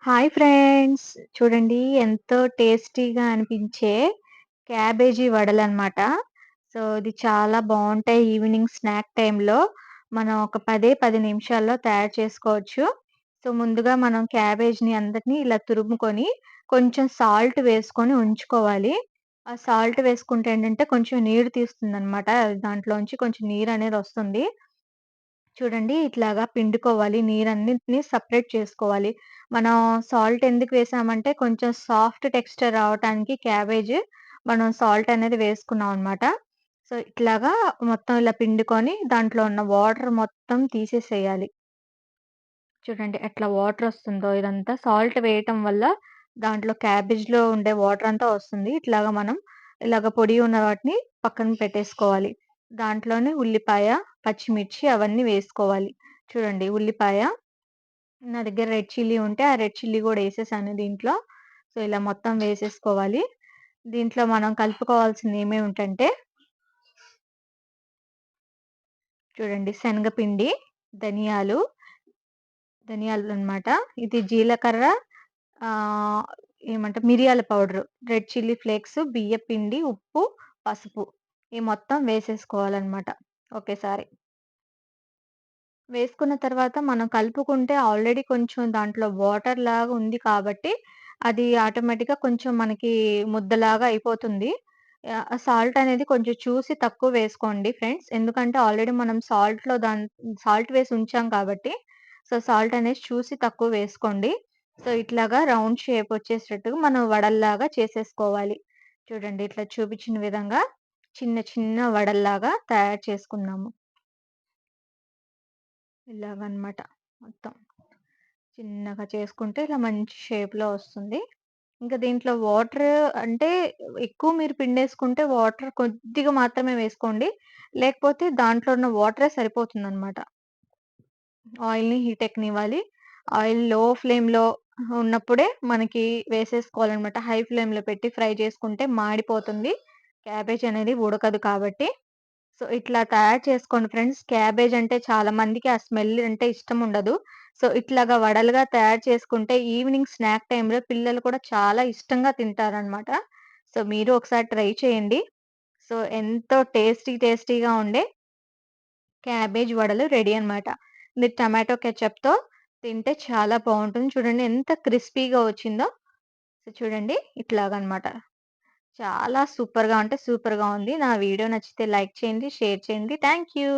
Hi friends. చూడండి ఎంతో టేస్టీగా అనిపించే క్యాబేజీ వడలనమాట. సో, ఇది చాలా బావుంటాయి. ఈవినింగ్ స్నాక్ టైమ్‌లో మనం ఒక 10 నిమిషాల్లో తయారు చేసుకోవచ్చు. సో, ముందుగా మనం క్యాబేజ్‌ని అందరిని ఇలా తురుముకొని, కొంచెం సాల్ట్ వేసుకొని ఉంచుకోవాలి. ఆ సాల్ట్ వేసుకుంటే ఏంటంటే కొంచెం నీరు తీస్తుందనమాట. దాంట్లోంచి కొంచెం నీరనేదొస్తుంది. చూడండి ఇట్లాగా పిండుకోవాలి. నీరన్నిటిని సెపరేట్ చేసుకోవాలి. మనం సాల్ట్ ఎందుకు వేసామంటే కొంచెం సాఫ్ట్ టెక్స్చర్ రావటానికి క్యాబేజ్ మనం సాల్ట్ అనేది వేసుకున్నాం అనమాట. సో, ఇట్లాగా మొత్తం ఇలా పిండుకొని దాంట్లో ఉన్న వాటర్ మొత్తం తీసేసేయాలి. చూడండి ఎట్లా వాటర్ ఒస్తుందో ఇదంతా సాల్ట్ వేయటం వల్ల దాంట్లో క్యాబేజ్‌లో ఉండే వాటర్ అంతా వస్తుంది. ఇలాగ పొడి ఉన్న వాటిని పక్కన పెట్టేసుకోవాలి. దాంట్లోనే ఉల్లిపాయ, పచ్చిమిర్చి అవన్నీ వేసుకోవాలి. చూడండి ఉల్లిపాయ, నా దగ్గర రెడ్ చిల్లీ ఉంటే ఆ రెడ్ చిల్లీ గూడా ఎసేసాను దీంట్లో. సో, ఇలా మొత్తం వేసేసుకోవాలి. దీంట్లో మనం కలుపుకోవాల్సింది ఏమేమిటంటే చూడండి శనగపిండి, ధనియాలు, ధనియాలనమాట. ఇది జీలకర్ర, ఆహ్, మిరియాల పౌడరు, రెడ్ చిల్లీ ఫ్లేక్స్, బియ్యపిండి, ఉప్పు, పసుపు ఈ మొత్తం వేసేసుకోవాలనమాట ఒకేసారి. వేసుకున్న తర్వాత మనం కలుపుకుంటే ఆల్రెడీ కొంచెం దాంట్లో వాటర్‌లాగా ఉంది కాబట్టి, అది ఆటోమేటిక్‌గా కొంచెం మనకి ముద్దలాగా అయిపోతుంది. సాల్ట్ అనేది కొంచెం చూసి తక్కువ వేసుకోండి ఫ్రెండ్స్. ఎందుకంటే ఆల్రెడీ మనం సాల్ట్ వేసి ఉంచాం కాబట్టి, సో, సాల్ట్ అనేది చూసి తక్కువ వేసుకోండి. సో, ఇట్లాగా రౌండ్ షేప్ వచ్చేసేటట్టుగా మనం వడల్లాగా చేసేసుకోవాలి. చూడండి ఇట్లా చూపించిన విధంగా చిన్న చిన్న వడల్లాగా తయారు చేసుకుందాము. ఇలాగనమాట మొత్తం. చిన్నగా చేసుకుంటే ఇలా మంచి షేప్‌లో వస్తుంది. ఇంకా దీంట్లో వాటర్ అంటే ఎక్కువ మీరు పిండేసుకుంటే వాటర్ కొద్దిగా మాత్రమే వేసుకోండి. లేకపోతే దాంట్లో ఉన్న వాటరే సరిపోతుందనమాట. ఆయిల్‌ని హీట్ ఎక్కనివ్వాలి. ఆయిల్ లో ఫ్లేమ్‌లో ఉన్నప్పుడే మనకి వేసేసుకోవాలనమాట. హై ఫ్లేమ్‌లో పెట్టి ఫ్రై చేసుకుంటే మాడిపోతుంది. క్యాబేజ్ అనేది ఉడకదు కాబట్టి. సో, ఇట్లా తయారు చేసుకోండి ఫ్రెండ్స్. క్యాబేజ్ అంటే చాలా మందికి ఆ స్మెల్ అంటే ఇష్టముండదు. సో, ఇట్లాగా వడలుగా తయారు చేసుకుంటే ఈవినింగ్ స్నాక్ టైమ్‌లో పిల్లలు కూడా చాలా ఇష్టంగా తింటారనమాట. సో, మీరు ఒకసారి ట్రై చేయండి. సో, ఎంతో టేస్టీగా ఉండే క్యాబేజ్ వడలు రెడీ అనమాట. మీరు టమాటో కెచప్‌తో తింటే చాలా బావుంటుంది. చూడండి ఎంత క్రిస్పీగా వచ్చిందో. సో, చూడండి ఇట్లాగనమాట. చాలా సూపర్‌గా అంటే సూపర్‌గా ఉంది. నా వీడియో నచ్చితే లైక్ చేయండి, షేర్ చేయండి. Thank you.